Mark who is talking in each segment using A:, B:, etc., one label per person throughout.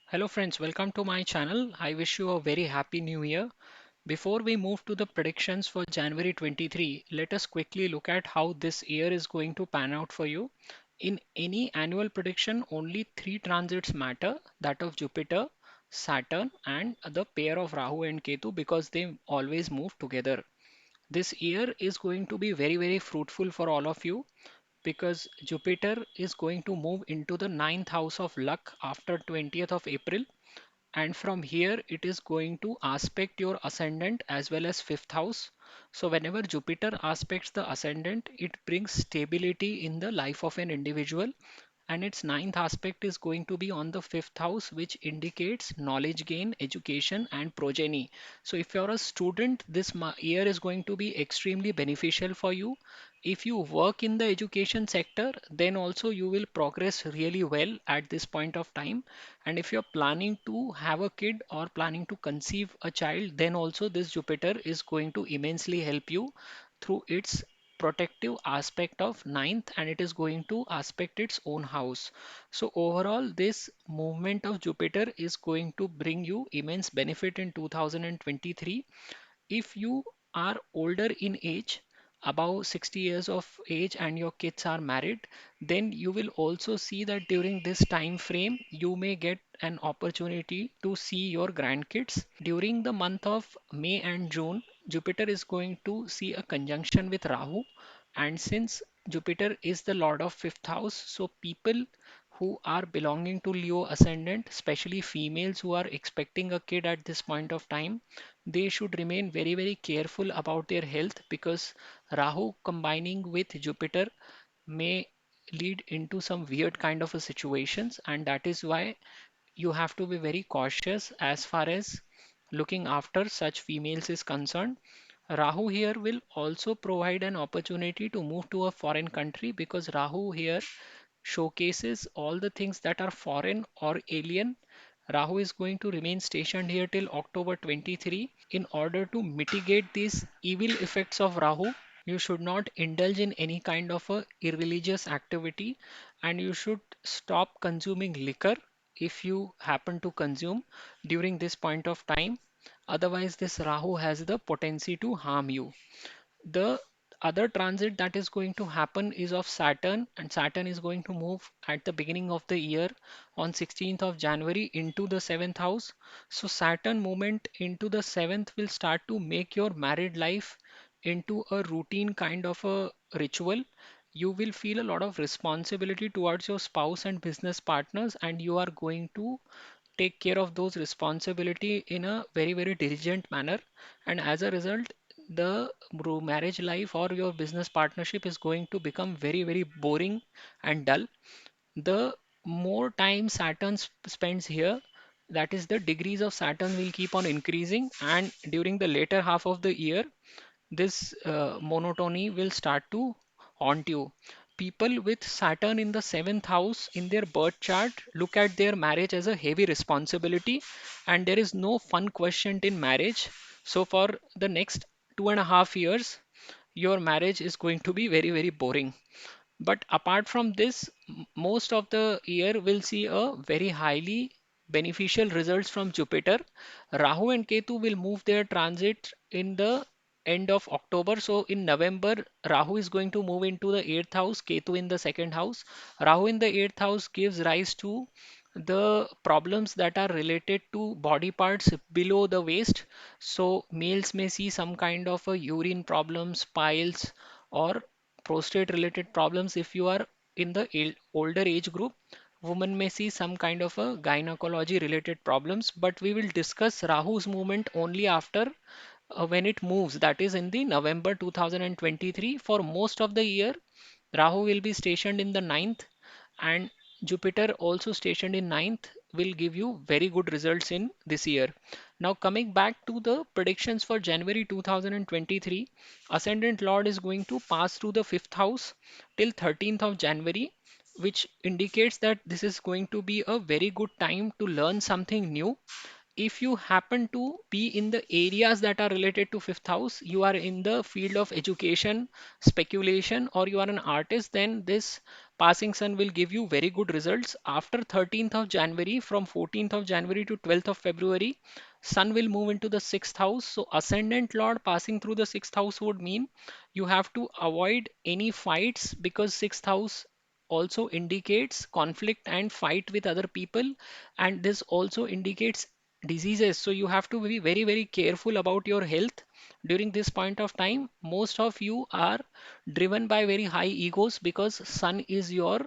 A: Hello friends, welcome to my channel. I wish you a very happy new year. Before we move to the predictions for January 23, let us quickly look at how this year is going to pan out for you. In any annual prediction, only three transits matter, that of Jupiter, Saturn and the pair of Rahu and Ketu because they always move together. This year is going to be very fruitful for all of you because Jupiter is going to move into the ninth house of luck after 20th of April, and from here it is going to aspect your ascendant as well as fifth house. So whenever Jupiter aspects the ascendant, it brings stability in the life of an individual, and its ninth aspect is going to be on the fifth house, which indicates knowledge gain, education and progeny. So if you're a student, this year is going to be extremely beneficial for you. If you work in the education sector, then also you will progress really well at this point of time. And if you're planning to have a kid or planning to conceive a child, then also this Jupiter is going to immensely help you through its protective aspect of ninth, and it is going to aspect its own house. So overall, this movement of Jupiter is going to bring you immense benefit in 2023. If you are older in age, above 60 years of age, and your kids are married, then you will also see that during this time frame you may get an opportunity to see your grandkids. During the month of May and June, Jupiter is going to see a conjunction with Rahu, and since Jupiter is the lord of fifth house, so people who are belonging to Leo ascendant, especially females who are expecting a kid at this point of time, they should remain very careful about their health because Rahu combining with Jupiter may lead into some weird kind of a situations, and that is why you have to be very cautious as far as looking after such females is concerned. Rahu here will also provide an opportunity to move to a foreign country because Rahu here showcases all the things that are foreign or alien. Rahu is going to remain stationed here till October 23. In order to mitigate these evil effects of Rahu, you should not indulge in any kind of a irreligious activity, and you should stop consuming liquor if you happen to consume during this point of time. Otherwise, this Rahu has the potency to harm you. The other transit that is going to happen is of Saturn, and Saturn is going to move at the beginning of the year on 16th of January into the seventh house. So Saturn movement into the seventh will start to make your married life into a routine kind of a ritual. You will feel a lot of responsibility towards your spouse and business partners, and you are going to take care of those responsibility in a very diligent manner, and as a result the marriage life or your business partnership is going to become very boring and dull. The more time Saturn spends here, that is the degrees of Saturn will keep on increasing, and during the later half of the year this monotony will start to haunt you. People with Saturn in the seventh house in their birth chart look at their marriage as a heavy responsibility, and there is no fun quotient in marriage. So, for the next 2.5 years, your marriage is going to be very boring. But apart from this, most of the year will see a very highly beneficial results from Jupiter. Rahu and Ketu will move their transit in the end of October. So in November, Rahu is going to move into the eighth house, Ketu in the second house. Rahu in the eighth house gives rise to the problems that are related to body parts below the waist. So males may see some kind of a urine problems, piles, or prostate related problems if you are in the older age group. Women may see some kind of a gynecology related problems, but we will discuss Rahu's movement only after when it moves, that is in the November 2023. For most of the year, Rahu will be stationed in the ninth, and Jupiter also stationed in ninth will give you very good results in this year. Now coming back to the predictions for January 2023, Ascendant Lord is going to pass through the fifth house till 13th of January, which indicates that this is going to be a very good time to learn something new. if you happen to be in the areas that are related to fifth house, you are in the field of education, speculation, or you are an artist, then this passing sun will give you very good results. After 13th of January, from 14th of January to 12th of February, sun will move into the sixth house. So ascendant lord passing through the sixth house would mean you have to avoid any fights, because sixth house also indicates conflict and fight with other people, and this also indicates diseases. So you have to be very, very careful about your health during this point of time. Most of you are driven by very high egos because sun is your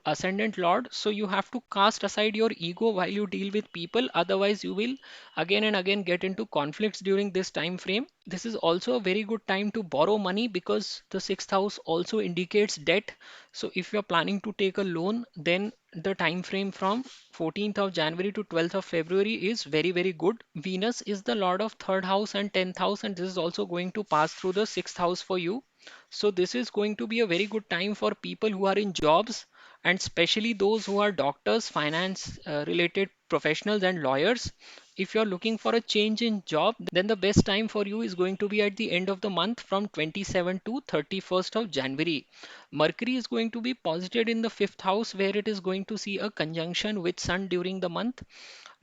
A: ascendant lord. So you have to cast aside your ego while you deal with people. Otherwise, you will again and again get into conflicts during this time frame. This is also a very good time to borrow money because the sixth house also indicates debt. So if you're planning to take a loan, then the time frame from 14th of January to 12th of February is very, very good. Venus is the lord of third house and 10th house, and this is also going to pass through the sixth house for you. So this is going to be a very good time for people who are in jobs, and especially those who are doctors, finance related professionals, and lawyers. If you're looking for a change in job, then the best time for you is going to be at the end of the month from 27 to 31st of January. Mercury is going to be posited in the fifth house, where it is going to see a conjunction with Sun during the month.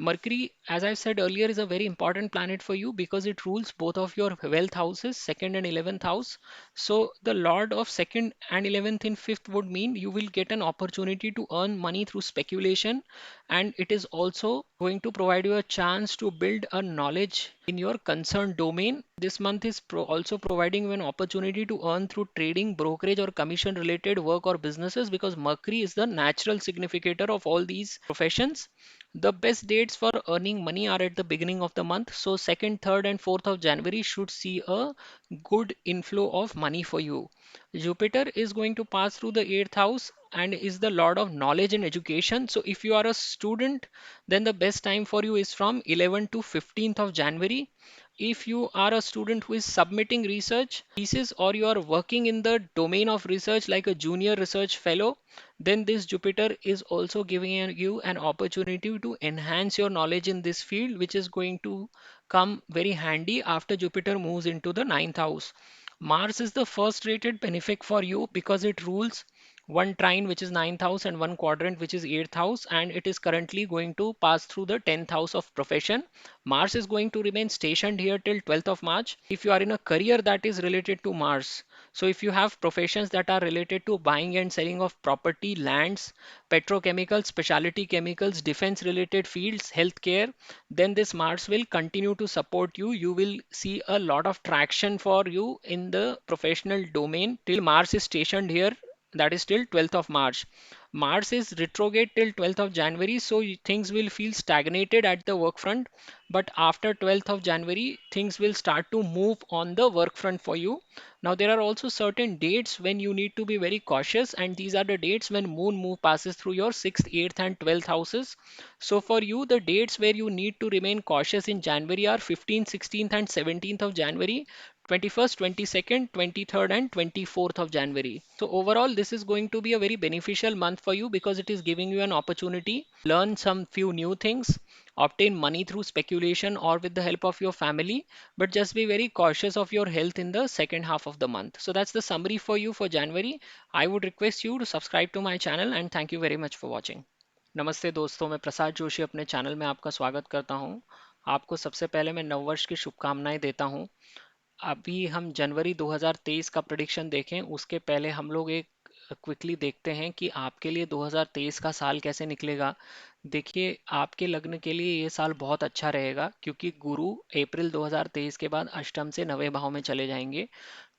A: Mercury, as I said earlier, is a very important planet for you because it rules both of your wealth houses, second and 11th house. So the lord of second and 11th in fifth would mean you will get an opportunity to earn money through speculation, and it is also going to provide you a chance to build a knowledge in your concerned domain. This month is also providing you an opportunity to earn through trading, brokerage, or commission related work or businesses, because Mercury is the natural significator of all these professions. The best dates for earning money are at the beginning of the month. So 2nd, 3rd, and 4th of January should see a good inflow of money for you. Jupiter is going to pass through the 8th house and is the lord of knowledge and education. So if you are a student, then the best time for you is from 11th to 15th of January. If you are a student who is submitting research thesis, or you are working in the domain of research like a junior research fellow, then this Jupiter is also giving you an opportunity to enhance your knowledge in this field, which is going to come very handy after Jupiter moves into the ninth house. Mars is the first rated benefic for you because it rules one trine, which is ninth house, and one quadrant, which is eighth house, and it is currently going to pass through the 10th house of profession. Mars is going to remain stationed here till 12th of March. If you are in a career that is related to Mars, so if you have professions that are related to buying and selling of property, lands, petrochemicals, specialty chemicals, defense related fields, healthcare, then this Mars will continue to support you. You will see a lot of traction for you in the professional domain till Mars is stationed here, that is till 12th of March. Mars is retrograde till 12th of January, so things will feel stagnated at the work front. But after 12th of January, things will start to move on the work front for you. Now, there are also certain dates when you need to be very cautious, and these are the dates when moon move passes through your 6th, 8th, and 12th houses. So, for you, the dates where you need to remain cautious in January are 15th, 16th, and 17th of January. 21st, 22nd, 23rd, and 24th of January. So overall, this is going to be a very beneficial month for you because it is giving you an opportunity to learn some few new things, obtain money through speculation or with the help of your family, but just be very cautious of your health in the second half of the month. So that's the summary for you for January. I would request you to subscribe to my channel, and thank you very much for watching. नमस्ते दोस्तों, मैं प्रसाद जोशी अपने channel में आपका स्वागत करता हूं। आपको सबसे पहले मैं नववर्ष की शुभकामनाएं देता हूं। अभी हम जनवरी 2023 का प्रेडिक्शन देखें उसके पहले हम लोग एक क्विकली देखते हैं कि आपके लिए 2023 का साल कैसे निकलेगा। देखिए, आपके लग्न के लिए ये साल बहुत अच्छा रहेगा क्योंकि गुरु अप्रैल 2023 के बाद अष्टम से नवे भाव में चले जाएंगे।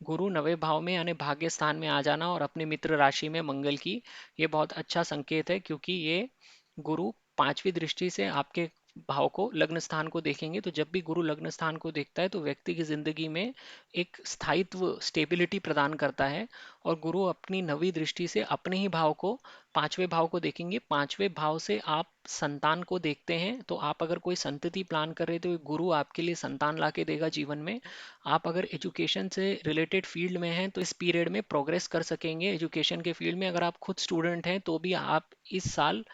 A: गुरु नवे भाव में यानी भाग्य स्थान में आ जाना और अपने मित्र राशि में मंगल की, ये बहुत अच्छा संकेत है क्योंकि ये गुरु पांचवी दृष्टि से आपके भाव को, लग्न स्थान को देखेंगे। तो जब भी गुरु लग्न स्थान को देखता है तो व्यक्ति की जिंदगी में एक स्थायित्व, स्टेबिलिटी प्रदान करता है। और गुरु अपनी नवी दृष्टि से अपने ही भाव को, पांचवें भाव को देखेंगे। पांचवें भाव से आप संतान को देखते हैं, तो आप अगर कोई संतति प्लान कर रहे तो गुरु आपके लिए संतान ला के देगा जीवन में। आप अगर एजुकेशन से रिलेटेड फील्ड में हैं तो इस पीरियड में प्रोग्रेस कर सकेंगे एजुकेशन के फील्ड में। अगर आप खुद स्टूडेंट हैं तो भी आप इस साल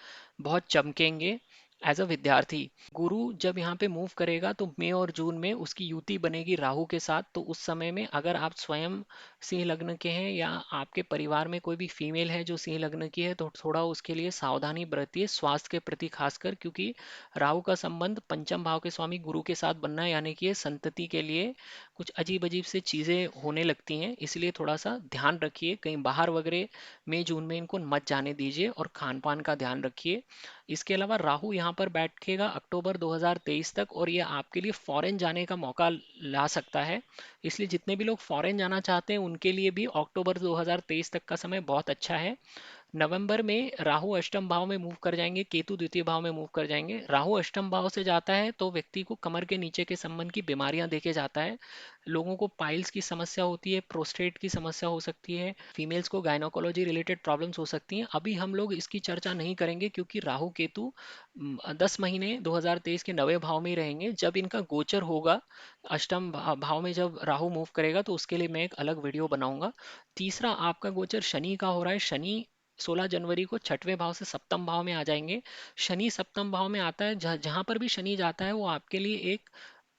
A: बहुत चमकेंगे। एज अ विद्यार्थी। गुरु जब यहाँ पे मूव करेगा तो मई और जून में उसकी युति बनेगी राहु के साथ। तो उस समय में अगर आप स्वयं सिंह लग्न के हैं या आपके परिवार में कोई भी फीमेल है जो सिंह लग्न की है तो थोड़ा उसके लिए सावधानी बरतिए स्वास्थ्य के प्रति खासकर, क्योंकि राहु का संबंध पंचम भाव के स्वामी गुरु के साथ बनना है, यानी कि ये संतति के लिए कुछ अजीब अजीब से चीज़ें होने लगती हैं। इसलिए थोड़ा सा ध्यान रखिए, कहीं बाहर वगैरह मई जून में इनको मत जाने दीजिए और खान पान का ध्यान रखिए। इसके अलावा राहु यहाँ पर बैठेगा अक्टूबर 2023 तक और ये आपके लिए फॉरेन जाने का मौका ला सकता है। इसलिए जितने भी लोग फॉरेन जाना चाहते हैं उनके लिए भी अक्टूबर 2023 तक का समय बहुत अच्छा है। नवंबर में राहु अष्टम भाव में मूव कर जाएंगे, केतु द्वितीय भाव में मूव कर जाएंगे। राहु अष्टम भाव से जाता है तो व्यक्ति को कमर के नीचे के संबंध की बीमारियां देखे जाता है। लोगों को पाइल्स की समस्या होती है, प्रोस्टेट की समस्या हो सकती है, फीमेल्स को गायनोकोलॉजी रिलेटेड प्रॉब्लम्स हो सकती हैं। अभी हम लोग इसकी चर्चा नहीं करेंगे क्योंकि राहु केतु 10 महीने 2023 के नवे भाव में ही रहेंगे। जब इनका गोचर होगा अष्टम भाव में, जब राहु मूव करेगा तो उसके लिए मैं एक अलग वीडियो बनाऊंगा। तीसरा आपका गोचर शनि का हो रहा है। शनि 16 जनवरी को छठवें भाव से सप्तम भाव में आ जाएंगे। शनि सप्तम भाव में आता है, जहां पर भी शनि जाता है वो आपके लिए एक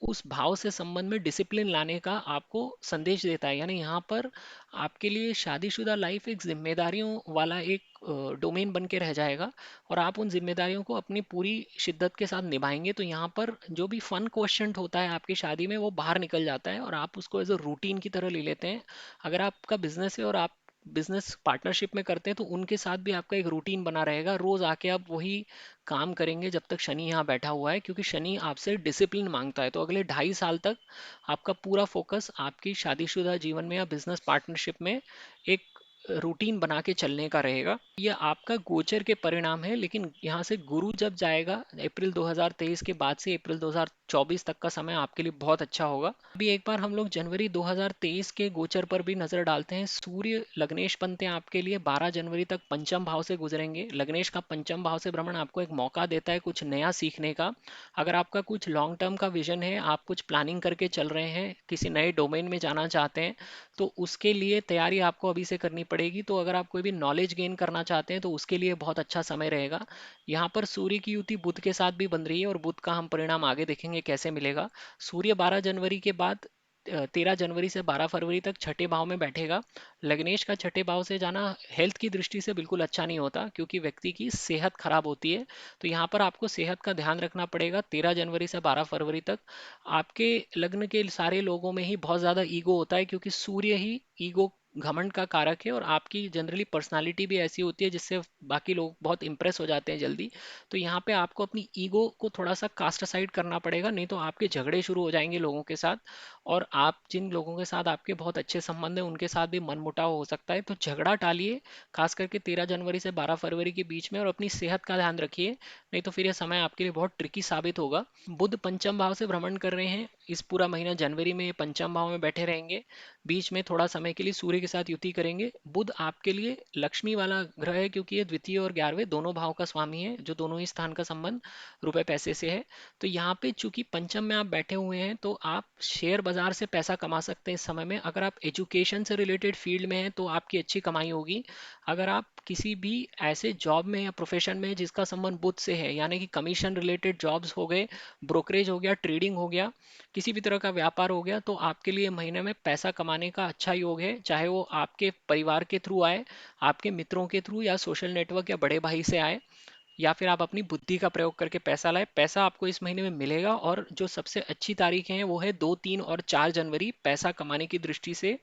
A: उस भाव से संबंध में डिसिप्लिन लाने का आपको संदेश देता है। यानी यहाँ पर आपके लिए शादीशुदा लाइफ एक जिम्मेदारियों वाला एक डोमेन बन के रह जाएगा और आप उन जिम्मेदारियों को अपनी पूरी शिद्दत के साथ निभाएंगे। तो यहाँ पर जो भी फन क्वेश्चन होता है आपकी शादी में वो बाहर निकल जाता है और आप उसको एज अ रूटीन की तरह ले लेते हैं। अगर आपका बिजनेस है और आप बिजनेस पार्टनरशिप में करते हैं तो उनके साथ भी आपका एक रूटीन बना रहेगा, रोज आके आप वही काम करेंगे जब तक शनि यहाँ बैठा हुआ है, क्योंकि शनि आपसे डिसिप्लिन मांगता है। तो अगले 2.5 साल तक आपका पूरा फोकस आपकी शादीशुदा जीवन में या बिजनेस पार्टनरशिप में एक रूटीन बना के चलने का रहेगा। ये आपका गोचर के परिणाम है, लेकिन यहाँ से गुरु जब जाएगा अप्रैल 2023 के बाद से अप्रैल 2024 तक का समय आपके लिए बहुत अच्छा होगा। अभी एक बार हम लोग जनवरी 2023 के गोचर पर भी नजर डालते हैं। सूर्य लग्नेश बनते हैं आपके लिए 12 जनवरी तक पंचम भाव से गुजरेंगे। लग्नेश का पंचम भाव से भ्रमण आपको एक मौका देता है कुछ नया सीखने का। अगर आपका कुछ लॉन्ग टर्म का विजन है, आप कुछ प्लानिंग करके चल रहे हैं, किसी नए डोमेन में जाना चाहते हैं, तो उसके लिए तैयारी आपको अभी से करनी पड़ेगी। तो अगर आप कोई भी नॉलेज गेन करना चाहते हैं तो उसके लिए बहुत अच्छा समय रहेगा। यहाँ पर सूर्य की युति बुध के साथ भी बन रही है और बुध का हम परिणाम आगे देखेंगे कैसे मिलेगा। सूर्य 12 जनवरी के बाद 13 जनवरी से 12 फरवरी तक छठे भाव में बैठेगा। लग्नेश का छठे भाव से जाना हेल्थ की दृष्टि से बिल्कुल अच्छा नहीं होता, क्योंकि व्यक्ति की सेहत खराब होती है। तो यहाँ पर आपको सेहत का ध्यान रखना पड़ेगा। 13 जनवरी से 12 फरवरी तक आपके लग्न के सारे लोगों में ही बहुत ज़्यादा ईगो होता है, क्योंकि सूर्य ही ईगो घमंड का कारक है और आपकी जनरली पर्सनालिटी भी ऐसी होती है जिससे बाकी लोग बहुत इंप्रेस हो जाते हैं जल्दी। तो यहाँ पे आपको अपनी ईगो को थोड़ा सा कास्ट असाइड करना पड़ेगा, नहीं तो आपके झगड़े शुरू हो जाएंगे लोगों के साथ। और आप जिन लोगों के साथ आपके बहुत अच्छे संबंध हैं उनके साथ भी मनमुटाव हो सकता है। तो झगड़ा टालिए, खास करके 13 जनवरी से 12 फरवरी के बीच में, और अपनी सेहत का ध्यान रखिए, नहीं तो फिर यह समय आपके लिए बहुत ट्रिकी साबित होगा। बुध पंचम भाव से भ्रमण कर रहे हैं इस पूरा महीना जनवरी में, ये पंचम भाव में बैठे रहेंगे। बीच में थोड़ा समय के लिए सूर्य के साथ युति करेंगे। बुध आपके लिए लक्ष्मी वाला ग्रह है, क्योंकि ये द्वितीय और 11वें दोनों भाव का स्वामी है, जो दोनों ही स्थान का संबंध रुपए पैसे से है। तो यहाँ पे चूंकि पंचम में आप बैठे हुए हैं तो आप शेयर बाजार से पैसा कमा सकते हैं इस समय में। अगर आप एजुकेशन से रिलेटेड फील्ड में हैं तो आपकी अच्छी कमाई होगी। अगर आप किसी भी ऐसे जॉब में या प्रोफेशन में जिसका संबंध बुध से है, यानी कि कमीशन रिलेटेड जॉब्स हो गए, ब्रोकरेज हो गया, ट्रेडिंग हो गया, किसी भी तरह का व्यापार हो गया, तो आपके लिए महीने में पैसा कमाने का अच्छा योग है। चाहे वो आपके परिवार के थ्रू आए, आपके मित्रों के थ्रू, या सोशल नेटवर्क या बड़े भाई से आए, या फिर आप अपनी बुद्धि का प्रयोग करके पैसा लाए। पैसा आपको इस महीने में मिलेगा। और जो सबसे अच्छी तारीखें हैं वो है 2, 3 और 4 जनवरी पैसा कमाने की दृष्टि से।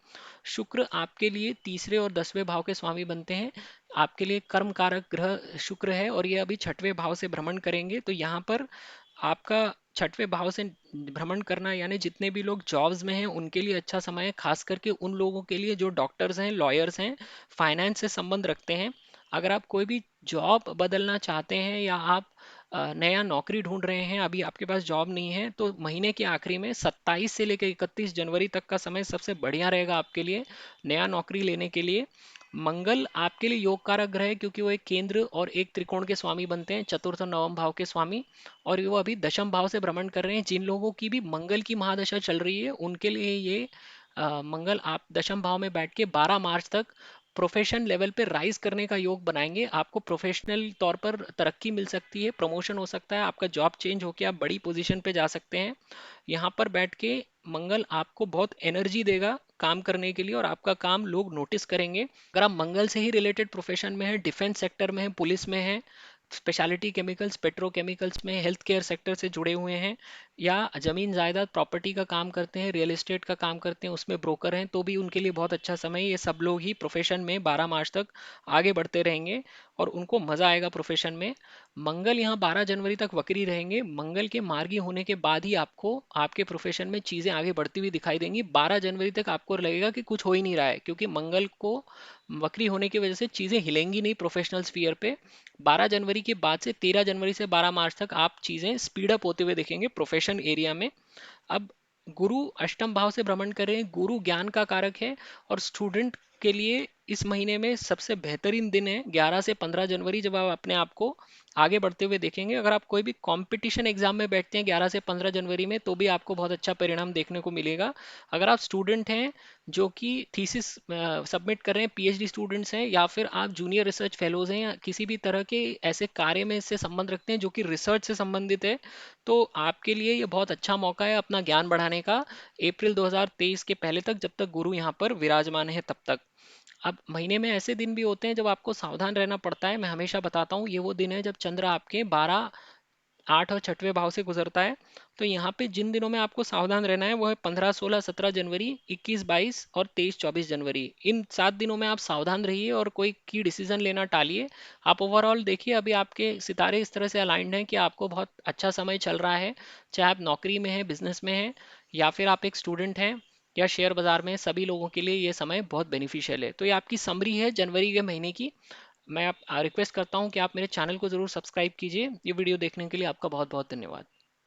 A: शुक्र आपके लिए तीसरे और 10वें भाव के स्वामी बनते हैं। आपके लिए कर्म कारक ग्रह शुक्र है और ये अभी छठवें भाव से भ्रमण करेंगे। तो यहाँ पर आपका छठवें भाव से भ्रमण करना, यानी जितने भी लोग जॉब्स में हैं उनके लिए अच्छा समय है, खास करके उन लोगों के लिए जो डॉक्टर्स हैं, लॉयर्स हैं, फाइनेंस से संबंध रखते हैं। अगर आप कोई भी जॉब बदलना चाहते हैं या आप नया नौकरी ढूंढ रहे हैं, अभी आपके पास जॉब नहीं है, तो महीने के आखिरी में 27 से लेकर 31 जनवरी तक का समय सबसे बढ़िया रहेगा आपके लिए नया नौकरी लेने के लिए। मंगल आपके लिए योग कारक ग्रह है, क्योंकि वो एक केंद्र और एक त्रिकोण के स्वामी बनते हैं, चतुर्थ और नवम भाव के स्वामी। और वो अभी दशम भाव से भ्रमण कर रहे हैं। जिन लोगों की भी मंगल की महादशा चल रही है उनके लिए ये मंगल आप दशम भाव में बैठ के 12 मार्च तक प्रोफेशन लेवल पे राइज करने का योग बनाएंगे। आपको प्रोफेशनल तौर पर तरक्की मिल सकती है, प्रमोशन हो सकता है, आपका जॉब चेंज होकर आप बड़ी पोजीशन पे जा सकते हैं। यहाँ पर बैठ के मंगल आपको बहुत एनर्जी देगा काम करने के लिए, और आपका काम लोग नोटिस करेंगे। अगर आप मंगल से ही रिलेटेड प्रोफेशन में है, डिफेंस सेक्टर में है, पुलिस में है, स्पेशलिटी केमिकल्स, पेट्रोकेमिकल्स में, हेल्थ केयर सेक्टर से जुड़े हुए हैं, या जमीन जायदाद प्रॉपर्टी का काम करते हैं, रियल एस्टेट का काम करते हैं, उसमें ब्रोकर हैं, तो भी उनके लिए बहुत अच्छा समय है। ये सब लोग ही प्रोफेशन में 12 मार्च तक आगे बढ़ते रहेंगे और उनको मजा आएगा प्रोफेशन में। मंगल यहाँ 12 जनवरी तक वक्री रहेंगे। मंगल के मार्गी होने के बाद ही आपको आपके प्रोफेशन में चीजें आगे बढ़ती हुई दिखाई देंगी। 12 जनवरी तक आपको लगेगा कि कुछ हो ही नहीं रहा है, क्योंकि मंगल को वक्री होने की वजह से चीजें हिलेंगी नहीं प्रोफेशनल स्फीयर पे। 12 जनवरी के बाद से 13 जनवरी से 12 मार्च तक आप चीजें स्पीड अप होते हुए देखेंगे प्रोफेशन एरिया में। अब गुरु अष्टम भाव से भ्रमण कर रहे हैं, गुरु ज्ञान का कारक है, और स्टूडेंट के लिए इस महीने में सबसे बेहतरीन दिन है 11 से 15 जनवरी, जब आप अपने आप को आगे बढ़ते हुए देखेंगे। अगर आप कोई भी कंपटीशन एग्जाम में बैठते हैं 11 से 15 जनवरी में, तो भी आपको बहुत अच्छा परिणाम देखने को मिलेगा। अगर आप स्टूडेंट हैं जो कि थीसिस सबमिट कर रहे हैं, पीएचडी स्टूडेंट्स हैं, या फिर आप जूनियर रिसर्च फेलोज हैं, या किसी भी तरह के ऐसे कार्य में इससे संबंध रखते हैं जो कि रिसर्च से संबंधित है, तो आपके लिए ये बहुत अच्छा मौका है अपना ज्ञान बढ़ाने का, अप्रैल 2023 के पहले तक, जब तक गुरु यहाँ पर विराजमान है तब तक। अब महीने में ऐसे दिन भी होते हैं जब आपको सावधान रहना पड़ता है। मैं हमेशा बताता हूँ, ये वो दिन है जब चंद्र आपके 12, 8 और 6वें भाव से गुजरता है। तो यहाँ पे जिन दिनों में आपको सावधान रहना है वो है 15, 16, 17 जनवरी, 21, 22 और 23, 24 जनवरी। इन 7 दिनों में आप सावधान रहिए और कोई की डिसीजन लेना टालिए। आप ओवरऑल देखिए, अभी आपके सितारे इस तरह से अलाइंड हैं कि आपको बहुत अच्छा समय चल रहा है, चाहे आप नौकरी में हैं, बिजनेस में हैं, या फिर आप एक स्टूडेंट हैं, या शेयर बाजार में, सभी लोगों के लिए ये समय बहुत बेनिफिशियल है। तो ये आपकी समरी है जनवरी के महीने की। मैं आप रिक्वेस्ट करता हूँ कि आप मेरे चैनल को ज़रूर सब्सक्राइब कीजिए। ये वीडियो देखने के लिए आपका बहुत बहुत धन्यवाद।